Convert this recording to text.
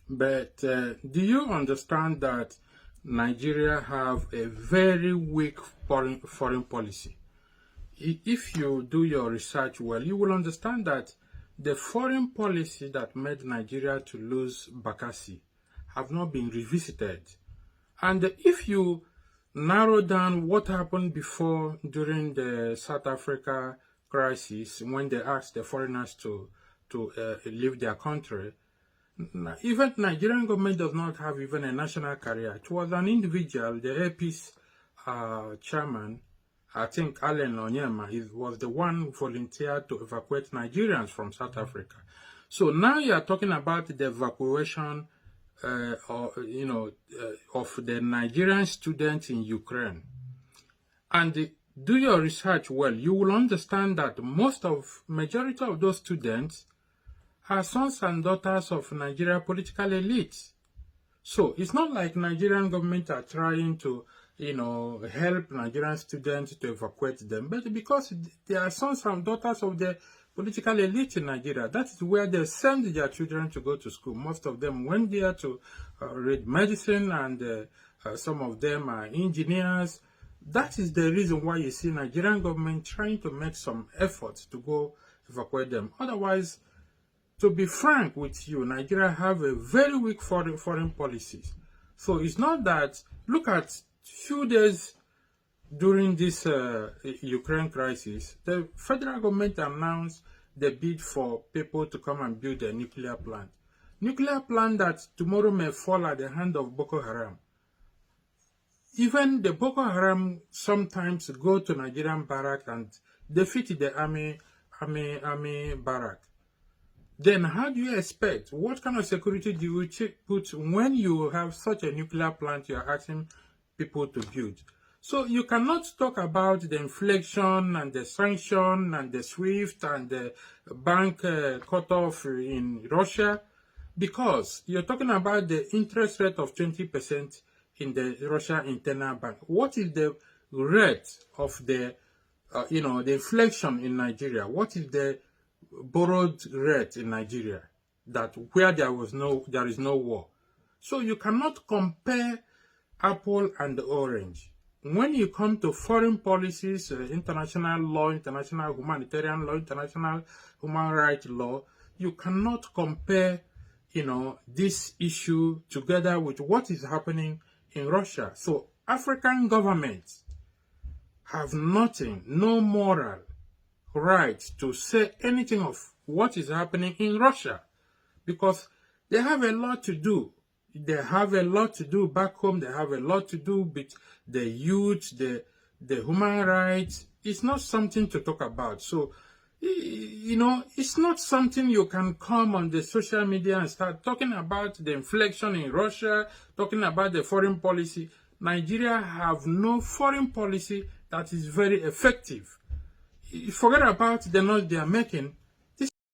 But do you understand that Nigeria have a very weak foreign policy? If you do your research well, you will understand that the foreign policy that made Nigeria to lose Bakassi have not been revisited. And if you narrow down what happened before during the South Africa crisis, when they asked the foreigners to leave their country, even Nigerian government does not have even a national carrier. It was an individual, the AP's chairman, I think Allen Onyema, was the one who volunteered to evacuate Nigerians from South Africa. So now you are talking about the evacuation of the Nigerian students in Ukraine. And do your research well. You will understand that majority of those students are sons and daughters of Nigeria political elites. So it's not like Nigerian government are trying to, help Nigerian students to evacuate them, but because they are sons and daughters of the political elite in Nigeria, that is where they send their children to go to school. Most of them went there to read medicine, and some of them are engineers. That is the reason why you see Nigerian government trying to make some efforts to go evacuate them. Otherwise, to be frank with you, Nigeria have a very weak foreign policies. So it's not that, look at few days during this Ukraine crisis, the federal government announced the bid for people to come and build a nuclear plant. Nuclear plant that tomorrow may fall at the hand of Boko Haram. Even the Boko Haram sometimes go to Nigerian barrack and defeat the army barrack. Then how do you expect, what kind of security do you put when you have such a nuclear plant you are asking people to build? So you cannot talk about the inflation and the sanction and the SWIFT and the bank cutoff in Russia, because you're talking about the interest rate of 20% in the Russia internal bank. What is the rate of the, the inflation in Nigeria? What is the borrowed rate in Nigeria, that where there is no war? So you cannot compare apple and orange. When you come to foreign policies, international law, international humanitarian law, international human rights law, you cannot compare, this issue together with what is happening in Russia. So African governments have nothing, no moral right to say anything of what is happening in Russia, because they have a lot to do. They have a lot to do back home. They have a lot to do with the youth, the human rights. It's not something to talk about. So, it's not something you can come on the social media and start talking about the inflation in Russia, talking about the foreign policy. Nigeria have no foreign policy that is very effective. Forget about the noise they are making.